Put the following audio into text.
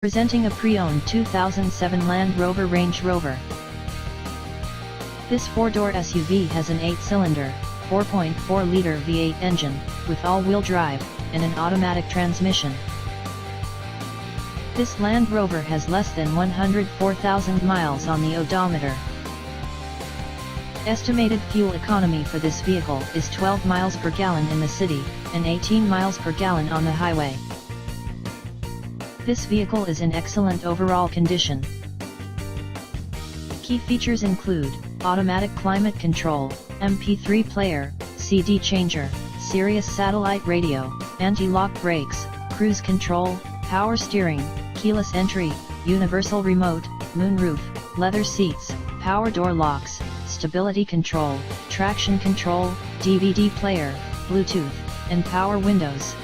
Presenting a pre-owned 2007 Land Rover Range Rover. This four-door SUV has an 8-cylinder, 4.4-liter V8 engine, with all-wheel drive, and an automatic transmission. This Land Rover has less than 104,000 miles on the odometer. Estimated fuel economy for this vehicle is 12 miles per gallon in the city, and 18 miles per gallon on the highway. This vehicle is in excellent overall condition. Key features include automatic climate control, MP3 player, CD changer, Sirius satellite radio, anti-lock brakes, cruise control, power steering, keyless entry, universal remote, moonroof, leather seats, power door locks, stability control, traction control, DVD player, Bluetooth, and power windows.